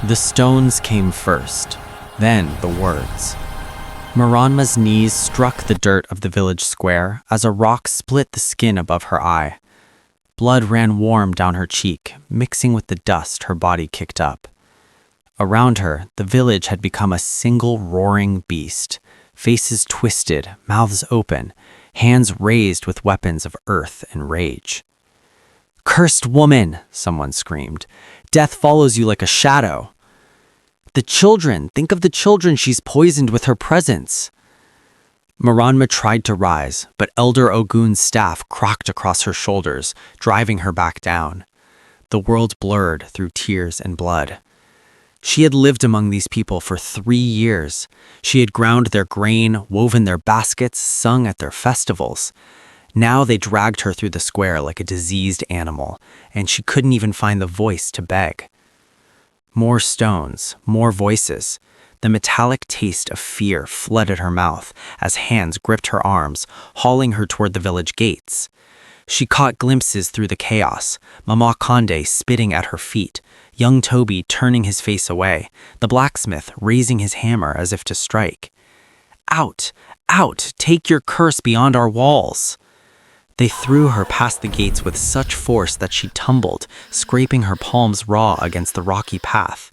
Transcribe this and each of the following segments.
The stones came first, then the words. Miranma's knees struck the dirt of the village square as a rock split the skin above her eye. Blood ran warm down her cheek, mixing with the dust her body kicked up. Around her, the village had become a single roaring beast, faces twisted, mouths open, hands raised with weapons of earth and rage. "Cursed woman!" someone screamed. "Death follows you like a shadow." "The children! Think of the children she's poisoned with her presence!" Miranma tried to rise, but Elder Ogun's staff crocked across her shoulders, driving her back down. The world blurred through tears and blood. She had lived among these people for 3 years. She had ground their grain, woven their baskets, sung at their festivals. Now they dragged her through the square like a diseased animal, and she couldn't even find the voice to beg. More stones, more voices. The metallic taste of fear flooded her mouth as hands gripped her arms, hauling her toward the village gates. She caught glimpses through the chaos, Mama Conde spitting at her feet, young Toby turning his face away, the blacksmith raising his hammer as if to strike. "Out! Out! Take your curse beyond our walls!" They threw her past the gates with such force that she tumbled, scraping her palms raw against the rocky path.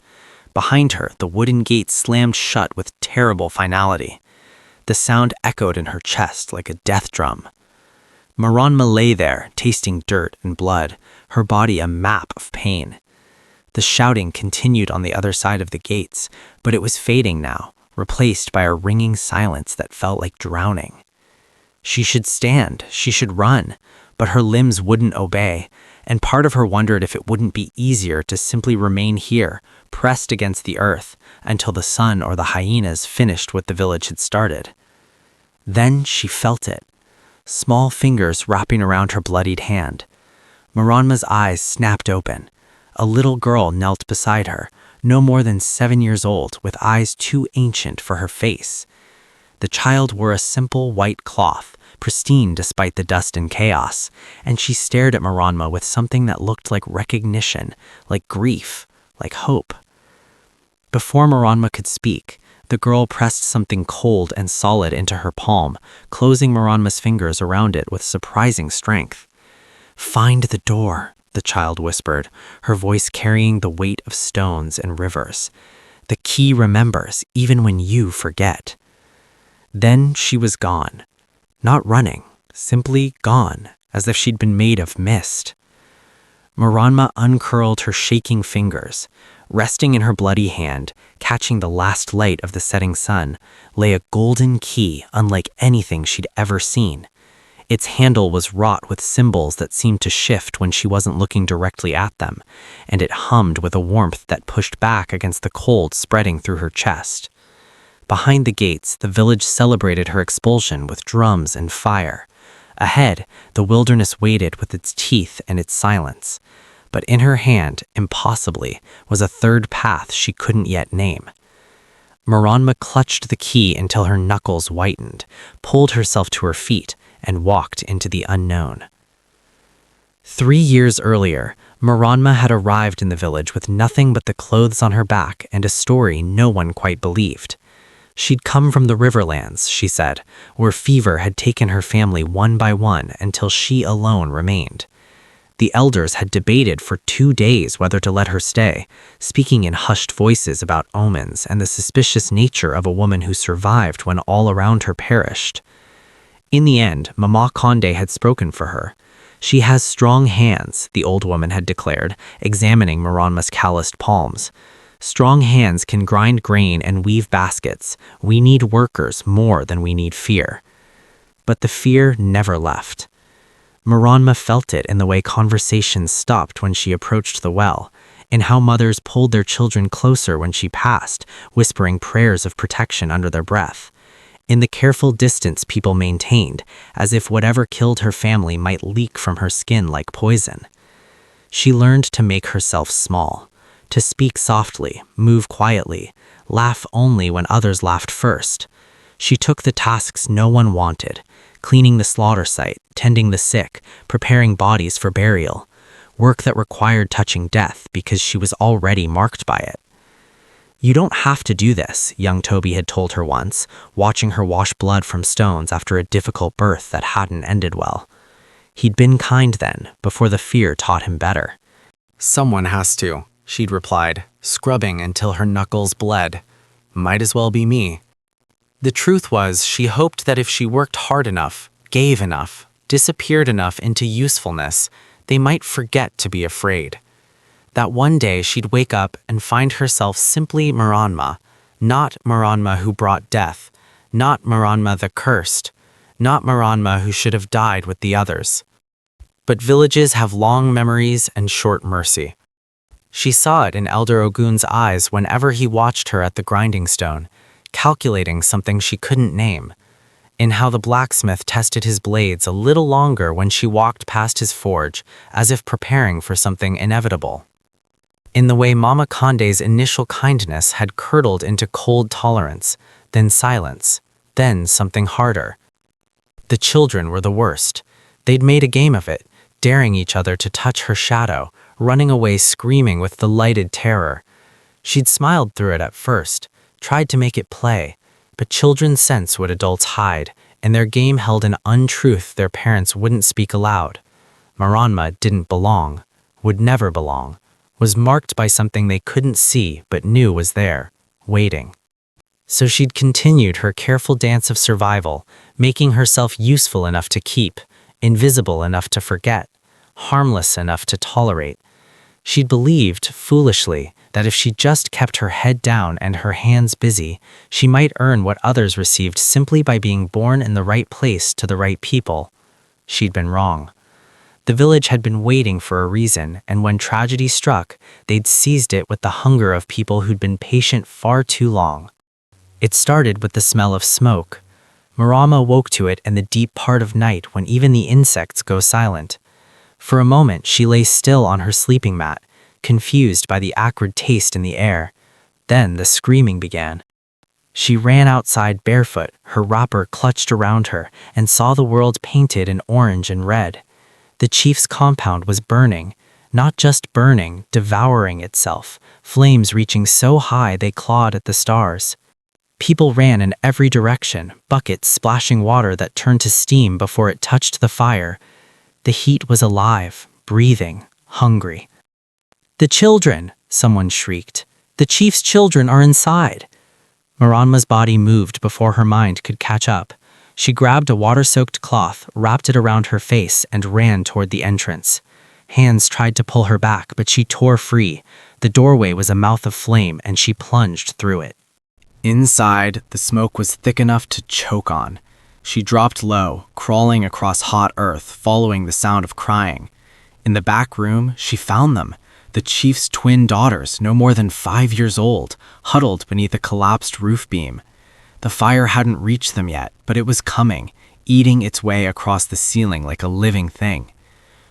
Behind her, the wooden gate slammed shut with terrible finality. The sound echoed in her chest like a death drum. Miranma lay there, tasting dirt and blood, her body a map of pain. The shouting continued on the other side of the gates, but it was fading now, replaced by a ringing silence that felt like drowning. She should stand, she should run, but her limbs wouldn't obey, and part of her wondered if it wouldn't be easier to simply remain here, pressed against the earth, until the sun or the hyenas finished what the village had started. Then she felt it, small fingers wrapping around her bloodied hand. Miranma's eyes snapped open. A little girl knelt beside her, no more than 7 years old, with eyes too ancient for her face. The child wore a simple white cloth, pristine despite the dust and chaos, and she stared at Miranma with something that looked like recognition, like grief, like hope. Before Miranma could speak, the girl pressed something cold and solid into her palm, closing Miranma's fingers around it with surprising strength. "Find the door," the child whispered, her voice carrying the weight of stones and rivers. "The key remembers, even when you forget." Then she was gone. Not running, simply gone, as if she'd been made of mist. Miranma uncurled her shaking fingers. Resting in her bloody hand, catching the last light of the setting sun, lay a golden key unlike anything she'd ever seen. Its handle was wrought with symbols that seemed to shift when she wasn't looking directly at them, and it hummed with a warmth that pushed back against the cold spreading through her chest. Behind the gates, the village celebrated her expulsion with drums and fire. Ahead, the wilderness waited with its teeth and its silence. But in her hand, impossibly, was a third path she couldn't yet name. Miranma clutched the key until her knuckles whitened, pulled herself to her feet, and walked into the unknown. 3 years earlier, Miranma had arrived in the village with nothing but the clothes on her back and a story no one quite believed. She'd come from the Riverlands, she said, where fever had taken her family one by one until she alone remained. The elders had debated for 2 days whether to let her stay, speaking in hushed voices about omens and the suspicious nature of a woman who survived when all around her perished. In the end, Mama Conde had spoken for her. "She has strong hands," the old woman had declared, examining Miranma's calloused palms. "Strong hands can grind grain and weave baskets. We need workers more than we need fear." But the fear never left. Miranma felt it in the way conversations stopped when she approached the well, in how mothers pulled their children closer when she passed, whispering prayers of protection under their breath. In the careful distance people maintained, as if whatever killed her family might leak from her skin like poison. She learned to make herself small, to speak softly, move quietly, laugh only when others laughed first. She took the tasks no one wanted, cleaning the slaughter site, tending the sick, preparing bodies for burial, work that required touching death because she was already marked by it. "You don't have to do this," young Toby had told her once, watching her wash blood from stones after a difficult birth that hadn't ended well. He'd been kind then, before the fear taught him better. "Someone has to," she'd replied, scrubbing until her knuckles bled. "Might as well be me." The truth was, she hoped that if she worked hard enough, gave enough, disappeared enough into usefulness, they might forget to be afraid. That one day she'd wake up and find herself simply Maranma, not Maranma who brought death, not Maranma the cursed, not Maranma who should have died with the others. But villages have long memories and short mercy. She saw it in Elder Ogun's eyes whenever he watched her at the grinding stone, calculating something she couldn't name, in how the blacksmith tested his blades a little longer when she walked past his forge, as if preparing for something inevitable. In the way Mama Conde's initial kindness had curdled into cold tolerance, then silence, then something harder. The children were the worst. They'd made a game of it, daring each other to touch her shadow, running away screaming with delighted terror. She'd smiled through it at first, tried to make it play, but children sense what adults hide, and their game held an untruth their parents wouldn't speak aloud. Maranma didn't belong, would never belong, was marked by something they couldn't see but knew was there, waiting. So she'd continued her careful dance of survival, making herself useful enough to keep, invisible enough to forget, harmless enough to tolerate. She'd believed, foolishly, that if she just kept her head down and her hands busy, she might earn what others received simply by being born in the right place to the right people. She'd been wrong. The village had been waiting for a reason, and when tragedy struck, they'd seized it with the hunger of people who'd been patient far too long. It started with the smell of smoke. Marama woke to it in the deep part of night when even the insects go silent. For a moment, she lay still on her sleeping mat, confused by the acrid taste in the air. Then the screaming began. She ran outside barefoot, her wrapper clutched around her, and saw the world painted in orange and red. The chief's compound was burning, not just burning, devouring itself, flames reaching so high they clawed at the stars. People ran in every direction, buckets splashing water that turned to steam before it touched the fire. The heat was alive, breathing, hungry. "The children!" someone shrieked. "The chief's children are inside!" Maranma's body moved before her mind could catch up. She grabbed a water-soaked cloth, wrapped it around her face, and ran toward the entrance. Hands tried to pull her back, but she tore free. The doorway was a mouth of flame, and she plunged through it. Inside, the smoke was thick enough to choke on. She dropped low, crawling across hot earth, following the sound of crying. In the back room, she found them. The chief's twin daughters, no more than 5 years old, huddled beneath a collapsed roof beam. The fire hadn't reached them yet, but it was coming, eating its way across the ceiling like a living thing.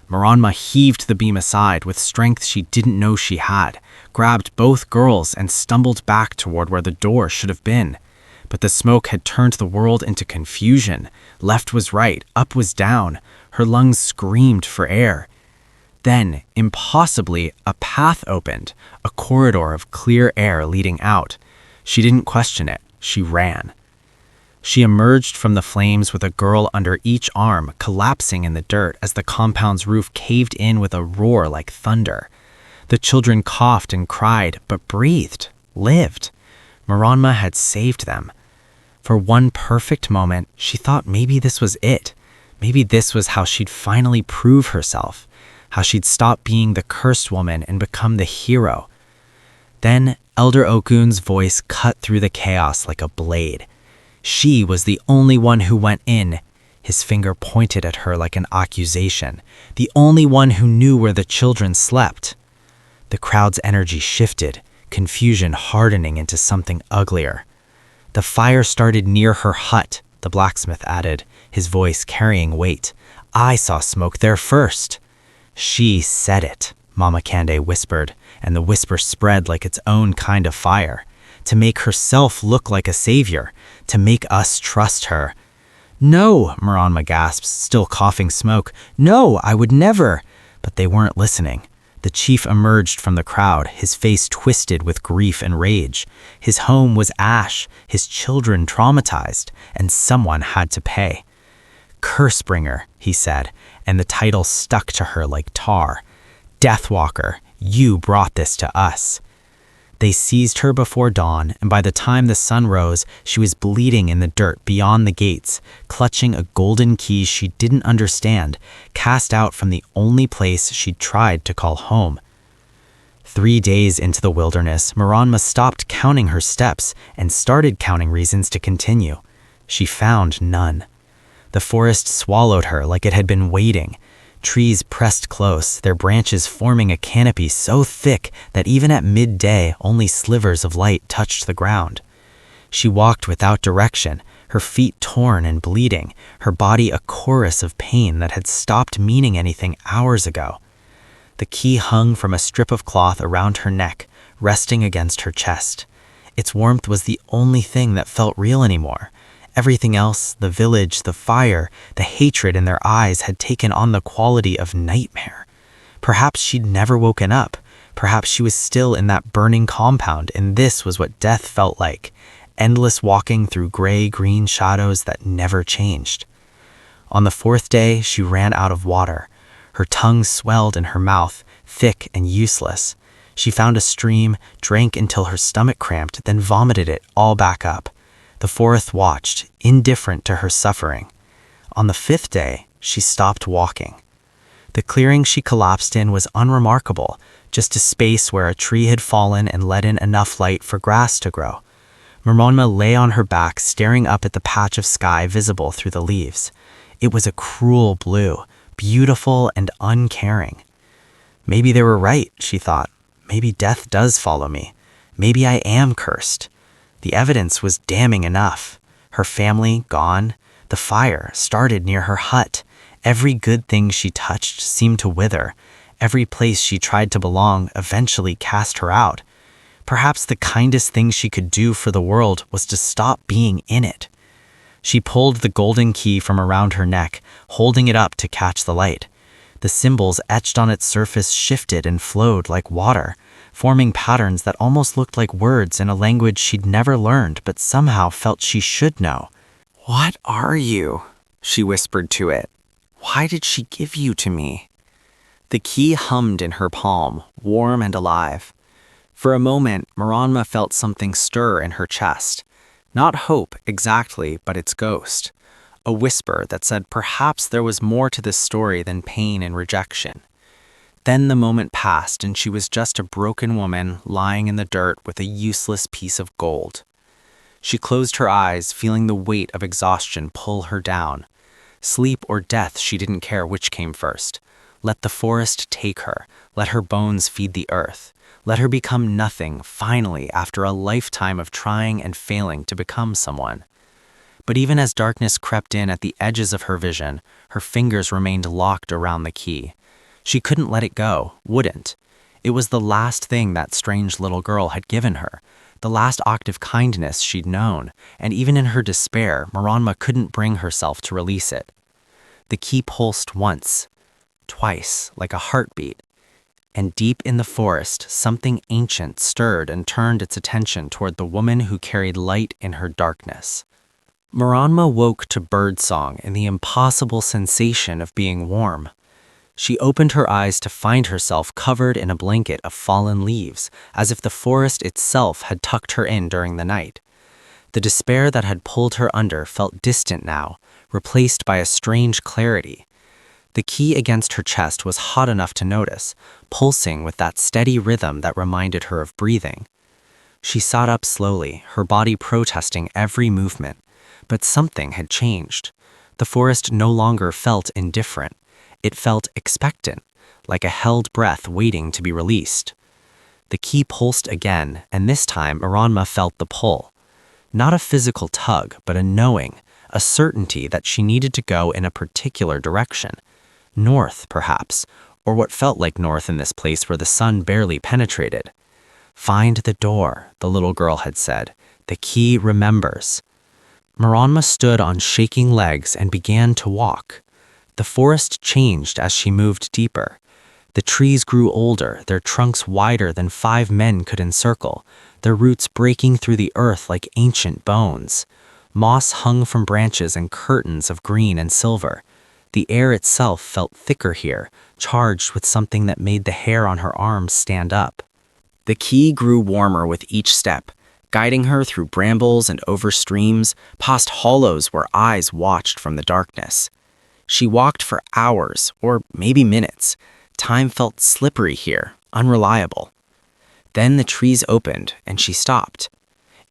Maranma heaved the beam aside with strength she didn't know she had, grabbed both girls and stumbled back toward where the door should have been. But the smoke had turned the world into confusion. Left was right, up was down. Her lungs screamed for air. Then, impossibly, a path opened, a corridor of clear air leading out. She didn't question it. She ran. She emerged from the flames with a girl under each arm, collapsing in the dirt as the compound's roof caved in with a roar like thunder. The children coughed and cried, but breathed, lived. Maranma had saved them. For one perfect moment, she thought maybe this was it. Maybe this was how she'd finally prove herself, how she'd stop being the cursed woman and become the hero. Then Elder Ogun's voice cut through the chaos like a blade. She was the only one who went in. His finger pointed at her like an accusation. The only one who knew where the children slept. The crowd's energy shifted, confusion hardening into something uglier. "The fire started near her hut," the blacksmith added, his voice carrying weight. "I saw smoke there first." "She said it," Mama Kande whispered, and the whisper spread like its own kind of fire. "To make herself look like a savior, to make us trust her." "No," Maranma gasped, still coughing smoke. "No, I would never." But they weren't listening. The chief emerged from the crowd, his face twisted with grief and rage. His home was ash, his children traumatized, and someone had to pay. Cursebringer, he said, and the title stuck to her like tar. Deathwalker, you brought this to us. They seized her before dawn, and by the time the sun rose, she was bleeding in the dirt beyond the gates, clutching a golden key she didn't understand, cast out from the only place she'd tried to call home. 3 days into the wilderness, Miranma stopped counting her steps and started counting reasons to continue. She found none. The forest swallowed her like it had been waiting. Trees pressed close, their branches forming a canopy so thick that even at midday only slivers of light touched the ground. She walked without direction, her feet torn and bleeding, her body a chorus of pain that had stopped meaning anything hours ago. The key hung from a strip of cloth around her neck, resting against her chest. Its warmth was the only thing that felt real anymore. Everything else, the village, the fire, the hatred in their eyes had taken on the quality of nightmare. Perhaps she'd never woken up. Perhaps she was still in that burning compound, and this was what death felt like. Endless walking through gray-green shadows that never changed. On the 4th day, she ran out of water. Her tongue swelled in her mouth, thick and useless. She found a stream, drank until her stomach cramped, then vomited it all back up. The 4th watched, indifferent to her suffering. On the 5th day, she stopped walking. The clearing she collapsed in was unremarkable, just a space where a tree had fallen and let in enough light for grass to grow. Miranma lay on her back, staring up at the patch of sky visible through the leaves. It was a cruel blue, beautiful and uncaring. Maybe they were right, she thought. Maybe death does follow me. Maybe I am cursed. The evidence was damning enough. Her family gone. The fire started near her hut. Every good thing she touched seemed to wither. Every place she tried to belong eventually cast her out. Perhaps the kindest thing she could do for the world was to stop being in it. She pulled the golden key from around her neck, holding it up to catch the light. The symbols etched on its surface shifted and flowed like water, forming patterns that almost looked like words in a language she'd never learned but somehow felt she should know. "What are you?" she whispered to it. "Why did she give you to me?" The key hummed in her palm, warm and alive. For a moment, Miranma felt something stir in her chest. Not hope exactly, but its ghost. A whisper that said perhaps there was more to this story than pain and rejection. Then the moment passed and she was just a broken woman lying in the dirt with a useless piece of gold. She closed her eyes, feeling the weight of exhaustion pull her down. Sleep or death, she didn't care which came first. Let the forest take her. Let her bones feed the earth. Let her become nothing, finally, after a lifetime of trying and failing to become someone. But even as darkness crept in at the edges of her vision, her fingers remained locked around the key. She couldn't let it go, wouldn't. It was the last thing that strange little girl had given her, the last act of kindness she'd known, and even in her despair, Miranma couldn't bring herself to release it. The key pulsed once, twice, like a heartbeat, and deep in the forest, something ancient stirred and turned its attention toward the woman who carried light in her darkness. Miranma woke to birdsong and the impossible sensation of being warm. She opened her eyes to find herself covered in a blanket of fallen leaves, as if the forest itself had tucked her in during the night. The despair that had pulled her under felt distant now, replaced by a strange clarity. The key against her chest was hot enough to notice, pulsing with that steady rhythm that reminded her of breathing. She sat up slowly, her body protesting every movement. But something had changed. The forest no longer felt indifferent. It felt expectant, like a held breath waiting to be released. The key pulsed again, and this time Miranma felt the pull. Not a physical tug, but a knowing, a certainty that she needed to go in a particular direction. North, perhaps, or what felt like north in this place where the sun barely penetrated. "Find the door," the little girl had said. "The key remembers." Miranma stood on shaking legs and began to walk. The forest changed as she moved deeper. The trees grew older, their trunks wider than 5 men could encircle, their roots breaking through the earth like ancient bones. Moss hung from branches and curtains of green and silver. The air itself felt thicker here, charged with something that made the hair on her arms stand up. The key grew warmer with each step, guiding her through brambles and over streams, past hollows where eyes watched from the darkness. She walked for hours, or maybe minutes. Time felt slippery here, unreliable. Then the trees opened, and she stopped.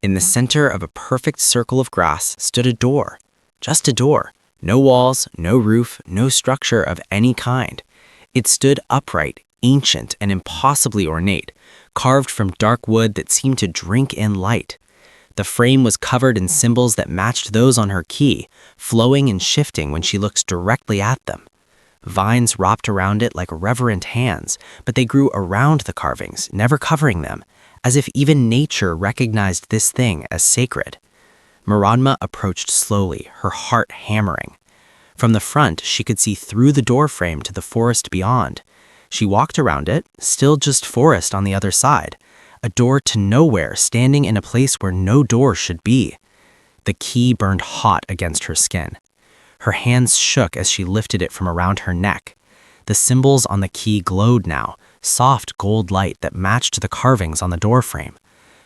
In the center of a perfect circle of grass stood a door. Just a door. No walls, no roof, no structure of any kind. It stood upright, ancient, and impossibly ornate, carved from dark wood that seemed to drink in light. The frame was covered in symbols that matched those on her key, flowing and shifting when she looked directly at them. Vines wrapped around it like reverent hands, but they grew around the carvings, never covering them, as if even nature recognized this thing as sacred. Miranma approached slowly, her heart hammering. From the front, she could see through the doorframe to the forest beyond. She walked around it, still just forest on the other side, a door to nowhere standing in a place where no door should be. The key burned hot against her skin. Her hands shook as she lifted it from around her neck. The symbols on the key glowed now, soft gold light that matched the carvings on the doorframe.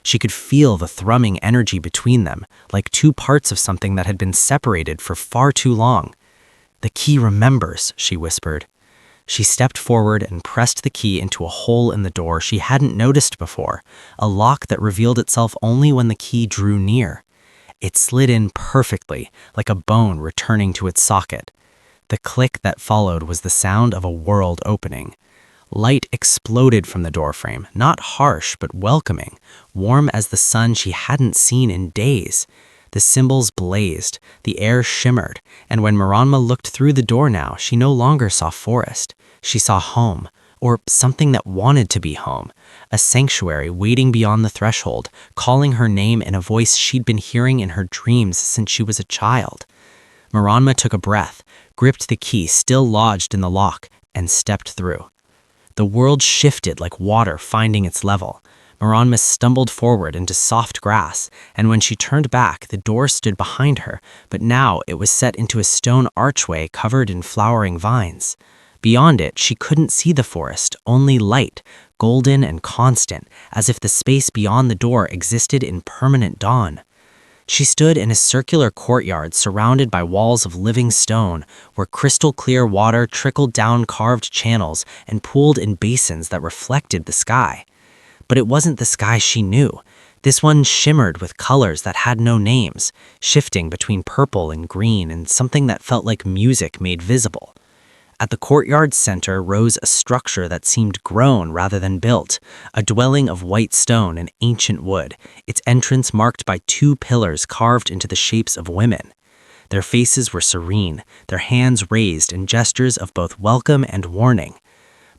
She could feel the thrumming energy between them, like two parts of something that had been separated for far too long. "The key remembers," she whispered. She stepped forward and pressed the key into a hole in the door she hadn't noticed before, a lock that revealed itself only when the key drew near. It slid in perfectly, like a bone returning to its socket. The click that followed was the sound of a world opening. Light exploded from the doorframe, not harsh but welcoming, warm as the sun she hadn't seen in days. The symbols blazed, the air shimmered, and when Miranma looked through the door now, she no longer saw forest. She saw home, or something that wanted to be home, a sanctuary waiting beyond the threshold, calling her name in a voice she'd been hearing in her dreams since she was a child. Miranma took a breath, gripped the key still lodged in the lock, and stepped through. The world shifted like water finding its level. Miranma stumbled forward into soft grass, and when she turned back, the door stood behind her, but now it was set into a stone archway covered in flowering vines. Beyond it, she couldn't see the forest, only light, golden and constant, as if the space beyond the door existed in permanent dawn. She stood in a circular courtyard surrounded by walls of living stone, where crystal-clear water trickled down carved channels and pooled in basins that reflected the sky. But it wasn't the sky she knew. This one shimmered with colors that had no names, shifting between purple and green and something that felt like music made visible. At the courtyard's center rose a structure that seemed grown rather than built, a dwelling of white stone and ancient wood, its entrance marked by 2 pillars carved into the shapes of women. Their faces were serene, their hands raised in gestures of both welcome and warning.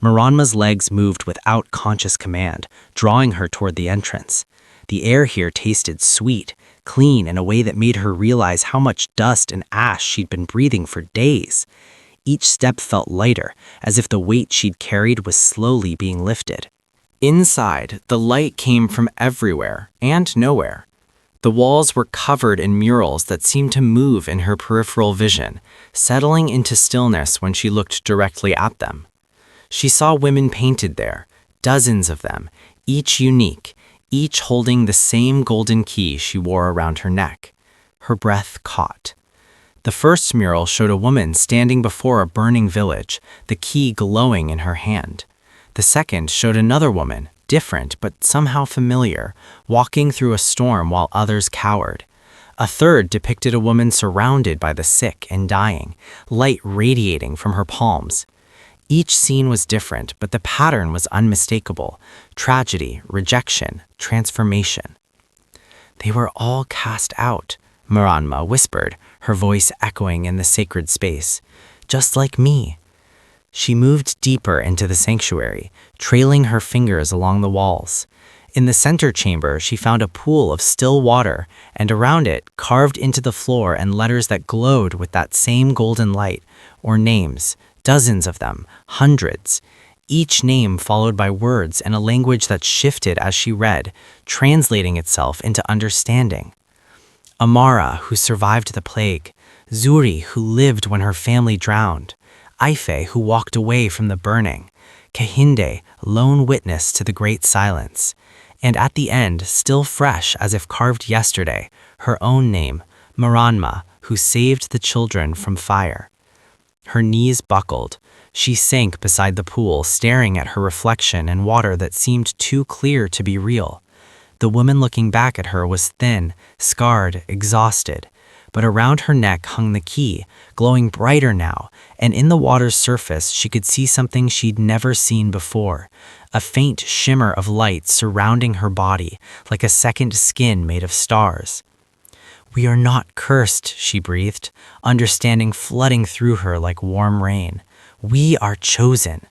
Miranma's legs moved without conscious command, drawing her toward the entrance. The air here tasted sweet, clean in a way that made her realize how much dust and ash she'd been breathing for days. Each step felt lighter, as if the weight she'd carried was slowly being lifted. Inside, the light came from everywhere and nowhere. The walls were covered in murals that seemed to move in her peripheral vision, settling into stillness when she looked directly at them. She saw women painted there, dozens of them, each unique, each holding the same golden key she wore around her neck. Her breath caught. The first mural showed a woman standing before a burning village, the key glowing in her hand. The second showed another woman, different but somehow familiar, walking through a storm while others cowered. A third depicted a woman surrounded by the sick and dying, light radiating from her palms. Each scene was different, but the pattern was unmistakable: tragedy, rejection, transformation. "They were all cast out," Miranma whispered, her voice echoing in the sacred space. "Just like me." She moved deeper into the sanctuary, trailing her fingers along the walls. In the center chamber, she found a pool of still water, and around it, carved into the floor and letters that glowed with that same golden light, or names, dozens of them, hundreds. each name followed by words and a language that shifted as she read, translating itself into understanding. Amara, who survived the plague, Zuri, who lived when her family drowned, Aife, who walked away from the burning, Kehinde, lone witness to the great silence, and at the end, still fresh as if carved yesterday, her own name, Maranma, who saved the children from fire. Her knees buckled. She sank beside the pool, staring at her reflection in water that seemed too clear to be real. The woman looking back at her was thin, scarred, exhausted, but around her neck hung the key, glowing brighter now, and in the water's surface she could see something she'd never seen before, a faint shimmer of light surrounding her body, like a second skin made of stars. "We are not cursed," she breathed, understanding flooding through her like warm rain. "We are chosen."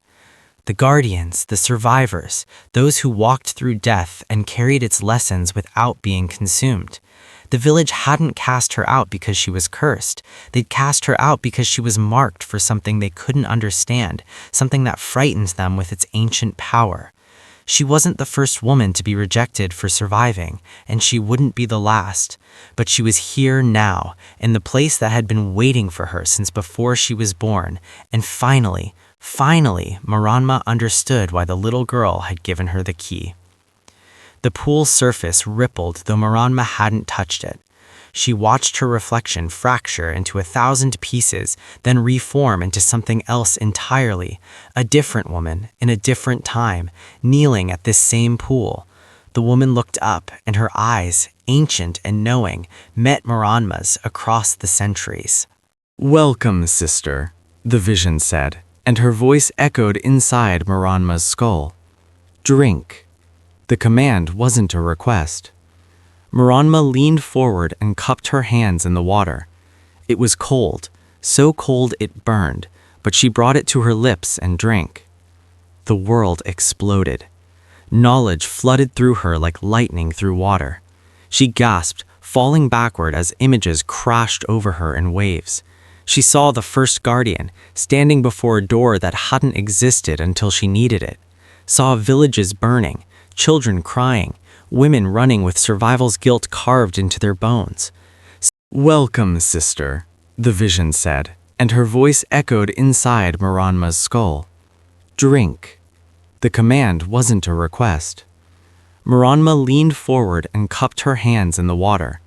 The guardians, the survivors, those who walked through death and carried its lessons without being consumed. The village hadn't cast her out because she was cursed. They'd cast her out because she was marked for something they couldn't understand, something that frightened them with its ancient power. She wasn't the first woman to be rejected for surviving, and she wouldn't be the last. But she was here now, in the place that had been waiting for her since before she was born, and finally, Maranma understood why the little girl had given her the key. The pool's surface rippled, though Maranma hadn't touched it. She watched her reflection fracture into 1,000 pieces, then reform into something else entirely, a different woman, in a different time, kneeling at this same pool. The woman looked up, and her eyes, ancient and knowing, met Maranma's across the centuries. "Welcome, sister," the vision said, and her voice echoed inside Maranma's skull. "Drink." The command wasn't a request. Maranma leaned forward and cupped her hands in the water. It was cold, so cold it burned, but she brought it to her lips and drank. The world exploded. Knowledge flooded through her like lightning through water. She gasped, falling backward as images crashed over her in waves. She saw the first guardian, standing before a door that hadn't existed until she needed it. Saw villages burning, children crying, women running with survival's guilt carved into their bones. "Welcome, sister," the vision said, and her voice echoed inside Maranma's skull. "Drink." The command wasn't a request. Maranma leaned forward and cupped her hands in the water.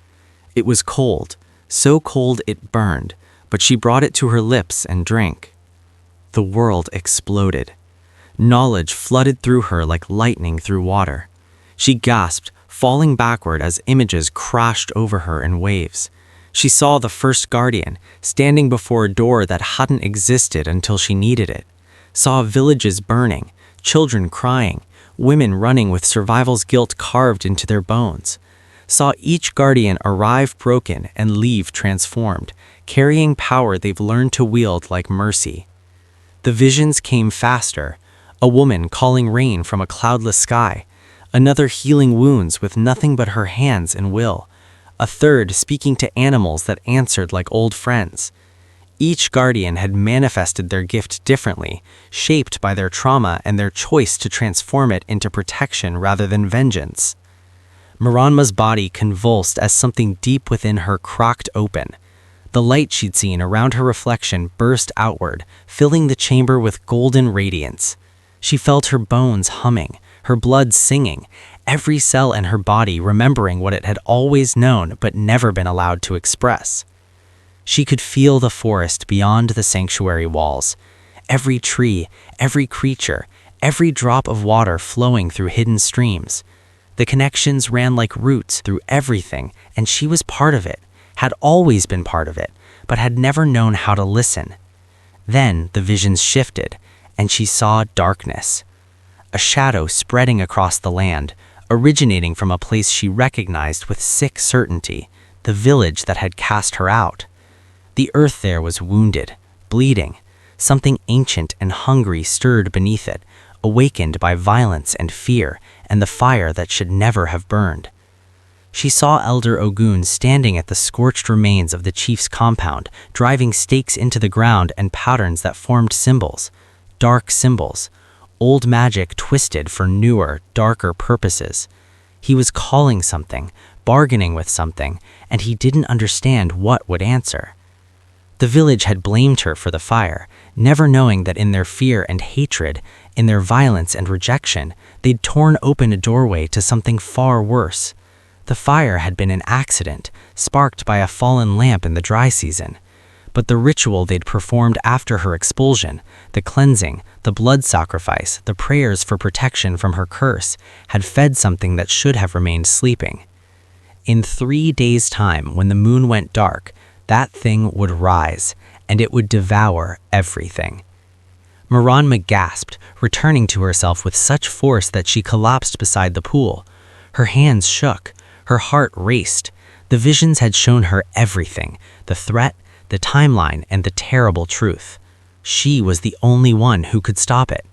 It was cold, so cold it burned, but she brought it to her lips and drank. The world exploded. Knowledge flooded through her like lightning through water. She gasped, falling backward as images crashed over her in waves. She saw the first guardian, standing before a door that hadn't existed until she needed it. Saw villages burning, children crying, women running with survival's guilt carved into their bones. Saw each guardian arrive broken and leave transformed, carrying power they've learned to wield like mercy. The visions came faster. A woman calling rain from a cloudless sky, another healing wounds with nothing but her hands and will, a third speaking to animals that answered like old friends. Each guardian had manifested their gift differently, shaped by their trauma and their choice to transform it into protection rather than vengeance. Maranma's body convulsed as something deep within her cracked open. The light she'd seen around her reflection burst outward, filling the chamber with golden radiance. She felt her bones humming, her blood singing, every cell in her body remembering what it had always known but never been allowed to express. She could feel the forest beyond the sanctuary walls, every tree, every creature, every drop of water flowing through hidden streams. The connections ran like roots through everything, and she was part of it, had always been part of it, but had never known how to listen. Then the visions shifted, and she saw darkness. A shadow spreading across the land, originating from a place she recognized with sick certainty, the village that had cast her out. The earth there was wounded, bleeding. Something ancient and hungry stirred beneath it, awakened by violence and fear and the fire that should never have burned. She saw Elder Ogun standing at the scorched remains of the chief's compound, driving stakes into the ground and patterns that formed symbols, dark symbols, old magic twisted for newer, darker purposes. He was calling something, bargaining with something, and he didn't understand what would answer. The village had blamed her for the fire, never knowing that in their fear and hatred, in their violence and rejection, they'd torn open a doorway to something far worse. The fire had been an accident, sparked by a fallen lamp in the dry season. But the ritual they'd performed after her expulsion, the cleansing, the blood sacrifice, the prayers for protection from her curse, had fed something that should have remained sleeping. In 3 days' time, when the moon went dark, that thing would rise, and it would devour everything. Miranma gasped, returning to herself with such force that she collapsed beside the pool. Her hands shook, her heart raced. The visions had shown her everything, the threat, the timeline, and the terrible truth. She was the only one who could stop it.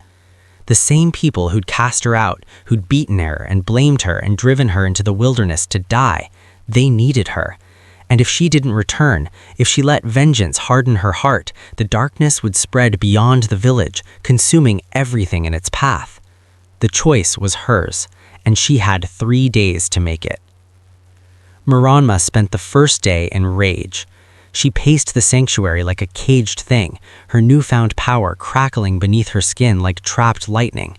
The same people who'd cast her out, who'd beaten her and blamed her and driven her into the wilderness to die, they needed her. And if she didn't return, if she let vengeance harden her heart, the darkness would spread beyond the village, consuming everything in its path. The choice was hers, and she had 3 days to make it. Miranma spent the first day in rage. She paced the sanctuary like a caged thing, her newfound power crackling beneath her skin like trapped lightning.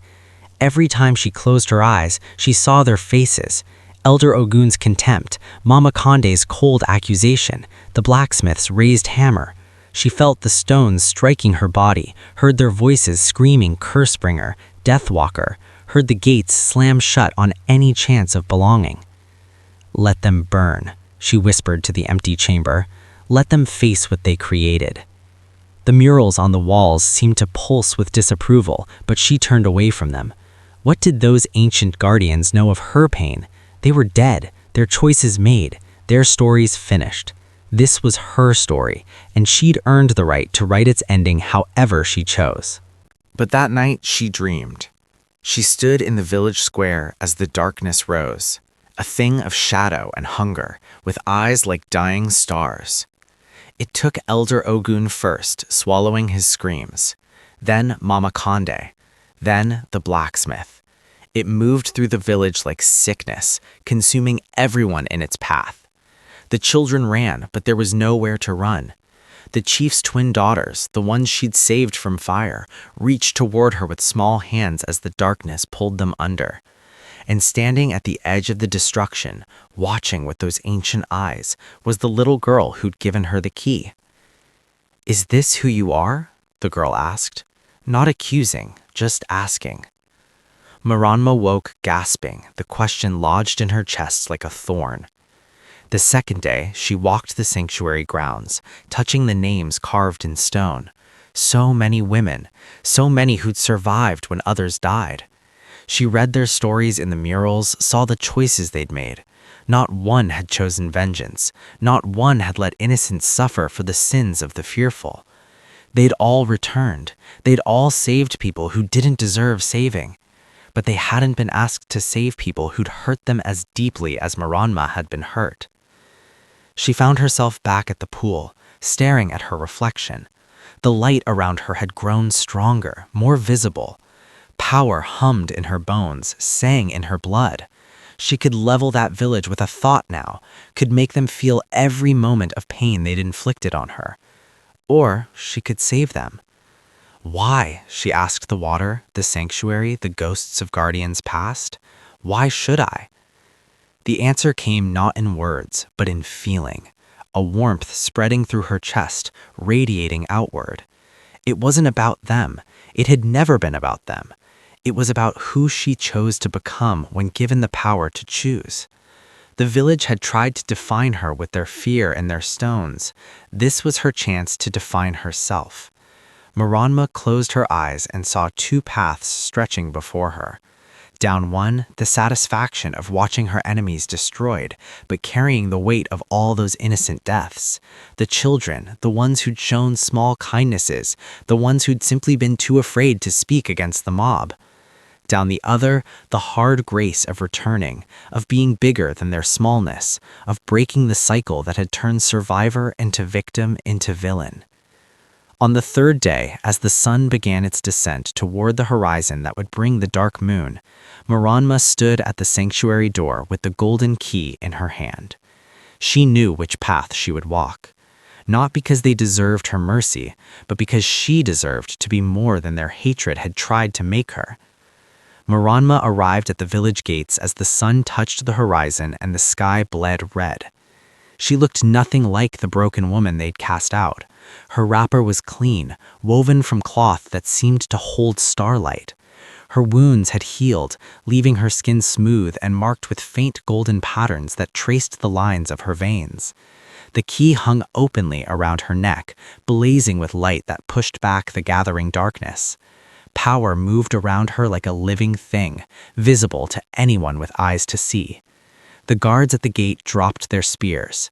Every time she closed her eyes, she saw their faces. Elder Ogun's contempt, Mama Konde's cold accusation, the blacksmith's raised hammer. She felt the stones striking her body, heard their voices screaming Cursebringer, Deathwalker, heard the gates slam shut on any chance of belonging. "Let them burn," she whispered to the empty chamber. "Let them face what they created." The murals on the walls seemed to pulse with disapproval, but she turned away from them. What did those ancient guardians know of her pain? They were dead, their choices made, their stories finished. This was her story, and she'd earned the right to write its ending however she chose. But that night she dreamed. She stood in the village square as the darkness rose, a thing of shadow and hunger, with eyes like dying stars. It took Elder Ogun first, swallowing his screams, then Mama Konde, then the blacksmith. It moved through the village like sickness, consuming everyone in its path. The children ran, but there was nowhere to run. The chief's twin daughters, the ones she'd saved from fire, reached toward her with small hands as the darkness pulled them under. And standing at the edge of the destruction, watching with those ancient eyes, was the little girl who'd given her the key. "Is this who you are?" the girl asked. Not accusing, just asking. Miranma woke gasping, the question lodged in her chest like a thorn. The second day, she walked the sanctuary grounds, touching the names carved in stone. So many women, so many who'd survived when others died. She read their stories in the murals, saw the choices they'd made. Not one had chosen vengeance. Not one had let innocents suffer for the sins of the fearful. They'd all returned. They'd all saved people who didn't deserve saving. But they hadn't been asked to save people who'd hurt them as deeply as Miranma had been hurt. She found herself back at the pool, staring at her reflection. The light around her had grown stronger, more visible. Power hummed in her bones, sang in her blood. She could level that village with a thought now, could make them feel every moment of pain they'd inflicted on her. Or she could save them. Why? She asked the water, the sanctuary, the ghosts of guardians past. Why should I? The answer came not in words, but in feeling, a warmth spreading through her chest, radiating outward. It wasn't about them. It had never been about them. It was about who she chose to become when given the power to choose. The village had tried to define her with their fear and their stones. This was her chance to define herself. Miranma closed her eyes and saw 2 paths stretching before her. Down one, the satisfaction of watching her enemies destroyed, but carrying the weight of all those innocent deaths. The children, the ones who'd shown small kindnesses, the ones who'd simply been too afraid to speak against the mob. Down the other, the hard grace of returning, of being bigger than their smallness, of breaking the cycle that had turned survivor into victim into villain. On the third day, as the sun began its descent toward the horizon that would bring the dark moon, Moranma stood at the sanctuary door with the golden key in her hand. She knew which path she would walk, not because they deserved her mercy, but because she deserved to be more than their hatred had tried to make her. Moranma arrived at the village gates as the sun touched the horizon and the sky bled red. She looked nothing like the broken woman they'd cast out. Her wrapper was clean, woven from cloth that seemed to hold starlight. Her wounds had healed, leaving her skin smooth and marked with faint golden patterns that traced the lines of her veins. The key hung openly around her neck, blazing with light that pushed back the gathering darkness. Power moved around her like a living thing, visible to anyone with eyes to see. The guards at the gate dropped their spears.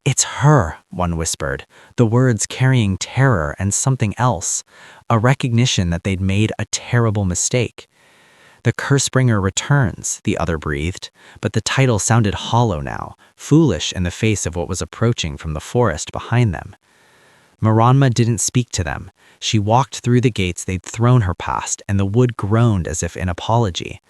"It's her," one whispered, the words carrying terror and something else, a recognition that they'd made a terrible mistake. "The Cursebringer returns," the other breathed, but the title sounded hollow now, foolish in the face of what was approaching from the forest behind them. Moranma didn't speak to them. She walked through the gates they'd thrown her past, and the wood groaned as if in apology.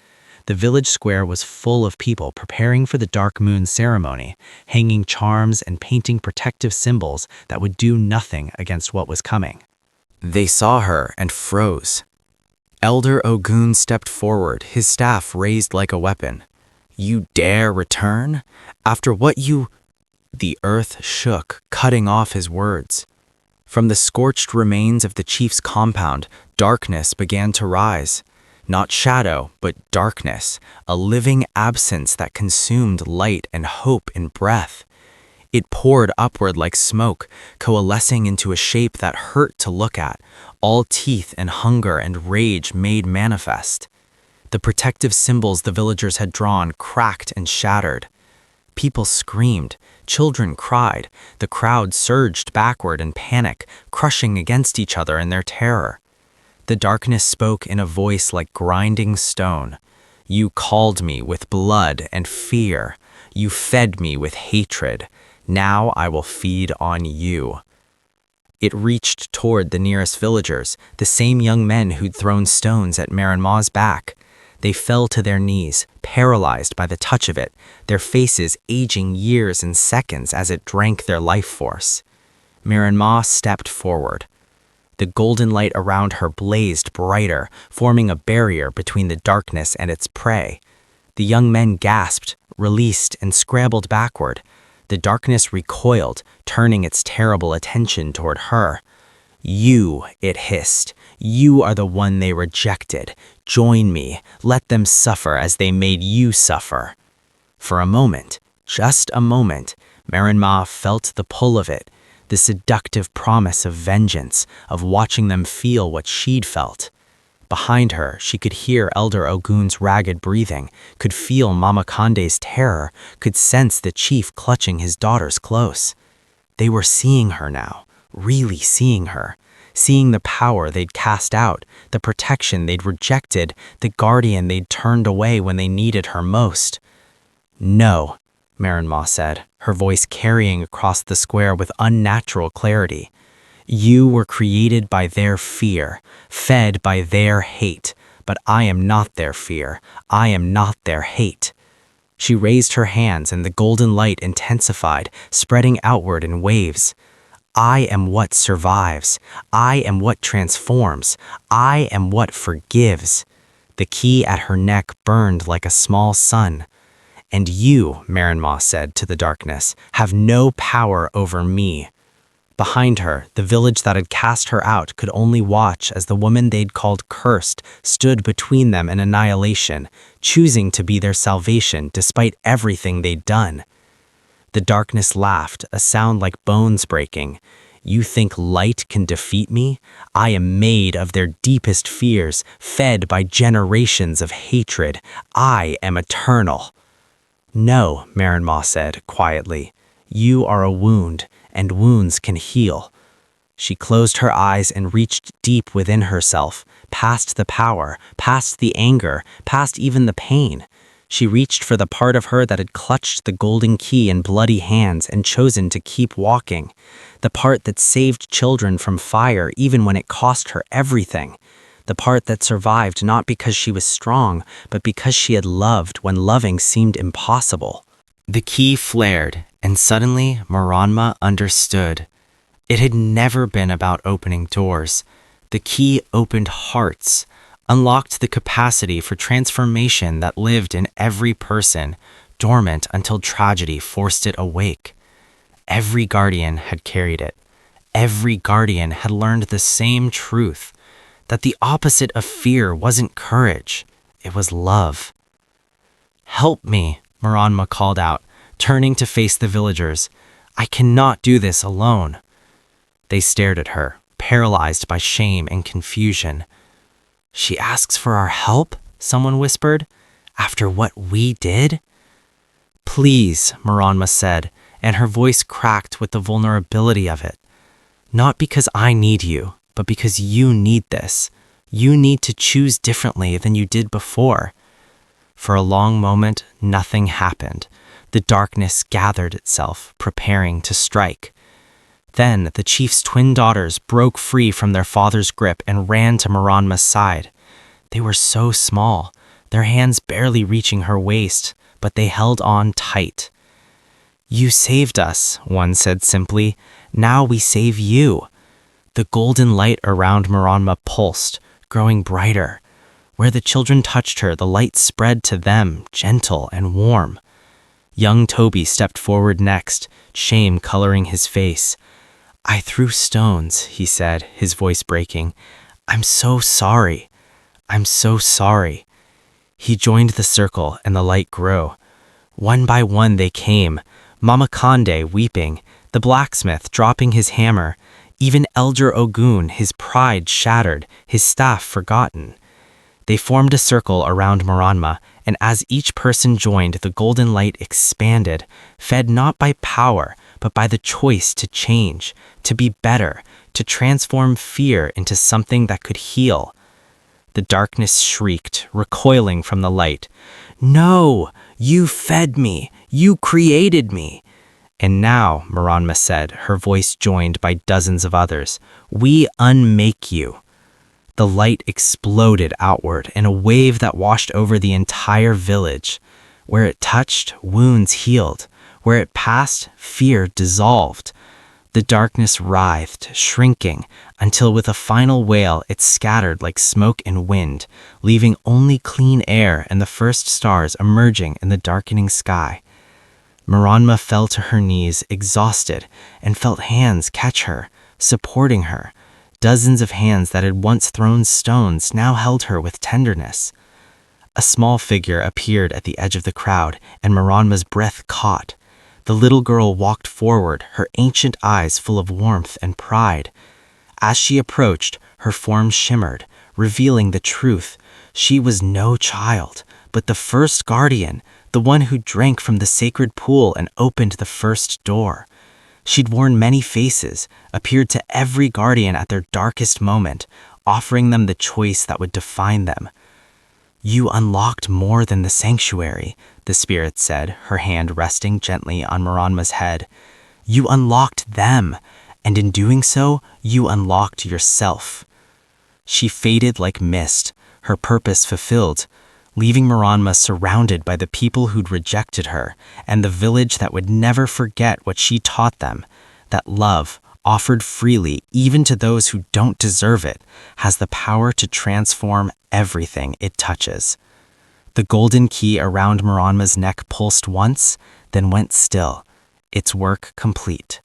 The village square was full of people preparing for the dark moon ceremony, hanging charms and painting protective symbols that would do nothing against what was coming. They saw her and froze. Elder Ogun stepped forward, his staff raised like a weapon. "You dare return? After what you—" The earth shook, cutting off his words. From the scorched remains of the chief's compound, darkness began to rise. Not shadow, but darkness, a living absence that consumed light and hope in breath. It poured upward like smoke, coalescing into a shape that hurt to look at, all teeth and hunger and rage made manifest. The protective symbols the villagers had drawn cracked and shattered. People screamed, children cried, the crowd surged backward in panic, crushing against each other in their terror. The darkness spoke in a voice like grinding stone. "You called me with blood and fear. You fed me with hatred. Now I will feed on you." It reached toward the nearest villagers, the same young men who'd thrown stones at Moranma's back. They fell to their knees, paralyzed by the touch of it, their faces aging years and seconds as it drank their life force. Moranma stepped forward. The golden light around her blazed brighter, forming a barrier between the darkness and its prey. The young men gasped, released, and scrambled backward. The darkness recoiled, turning its terrible attention toward her. "You," it hissed, "you are the one they rejected. Join me. Let them suffer as they made you suffer." For a moment, just a moment, Moranma felt the pull of it, the seductive promise of vengeance, of watching them feel what she'd felt. Behind her, she could hear Elder Ogun's ragged breathing, could feel Mama Kande's terror, could sense the chief clutching his daughters close. They were seeing her now, really seeing her, seeing the power they'd cast out, the protection they'd rejected, the guardian they'd turned away when they needed her most. "No," Moranma said, her voice carrying across the square with unnatural clarity. "You were created by their fear, fed by their hate, but I am not their fear. I am not their hate." She raised her hands and the golden light intensified, spreading outward in waves. "I am what survives. I am what transforms. I am what forgives." The key at her neck burned like a small sun. "And you," Moranma said to the darkness, "have no power over me." Behind her, the village that had cast her out could only watch as the woman they'd called cursed stood between them and annihilation, choosing to be their salvation despite everything they'd done. The darkness laughed, a sound like bones breaking. "You think light can defeat me? I am made of their deepest fears, fed by generations of hatred. I am eternal." "No," Moranma said quietly. "You are a wound, and wounds can heal." She closed her eyes and reached deep within herself, past the power, past the anger, past even the pain. She reached for the part of her that had clutched the golden key in bloody hands and chosen to keep walking, the part that saved children from fire even when it cost her everything, the part that survived not because she was strong, but because she had loved when loving seemed impossible. The key flared, and suddenly Miranma understood. It had never been about opening doors. The key opened hearts, unlocked the capacity for transformation that lived in every person, dormant until tragedy forced it awake. Every guardian had carried it. Every guardian had learned the same truth, that the opposite of fear wasn't courage, it was love. "Help me," Miranma called out, turning to face the villagers. "I cannot do this alone." They stared at her, paralyzed by shame and confusion. "She asks for our help?" someone whispered. "After what we did?" "Please," Miranma said, and her voice cracked with the vulnerability of it. "Not because I need you, but because you need this. You need to choose differently than you did before." For a long moment, nothing happened. The darkness gathered itself, preparing to strike. Then the chief's twin daughters broke free from their father's grip and ran to Miranma's side. They were so small, their hands barely reaching her waist, but they held on tight. "You saved us," one said simply. "Now we save you." The golden light around Miranma pulsed, growing brighter. Where the children touched her, the light spread to them, gentle and warm. Young Toby stepped forward next, shame coloring his face. "I threw stones," he said, his voice breaking. "I'm so sorry. I'm so sorry." He joined the circle and the light grew. One by one they came, Mama Kande weeping, the blacksmith dropping his hammer, even Elder Ogun, his pride shattered, his staff forgotten. They formed a circle around Miranma, and as each person joined, the golden light expanded, fed not by power, but by the choice to change, to be better, to transform fear into something that could heal. The darkness shrieked, recoiling from the light. "No! You fed me! You created me!" "And now," Miranma said, her voice joined by dozens of others, "we unmake you." The light exploded outward in a wave that washed over the entire village. Where it touched, wounds healed. Where it passed, fear dissolved. The darkness writhed, shrinking, until with a final wail it scattered like smoke and wind, leaving only clean air and the first stars emerging in the darkening sky. Miranma fell to her knees, exhausted, and felt hands catch her, supporting her. Dozens of hands that had once thrown stones now held her with tenderness. A small figure appeared at the edge of the crowd, and Miranma's breath caught. The little girl walked forward, her ancient eyes full of warmth and pride. As she approached, her form shimmered, revealing the truth. She was no child, but the first guardian, the one who drank from the sacred pool and opened the first door. She'd worn many faces, appeared to every guardian at their darkest moment, offering them the choice that would define them. "You unlocked more than the sanctuary," the spirit said, her hand resting gently on Miranma's head. "You unlocked them, and in doing so, you unlocked yourself." She faded like mist, her purpose fulfilled, leaving Miranma surrounded by the people who'd rejected her, and the village that would never forget what she taught them, that love, offered freely even to those who don't deserve it, has the power to transform everything it touches. The golden key around Miranma's neck pulsed once, then went still, its work complete.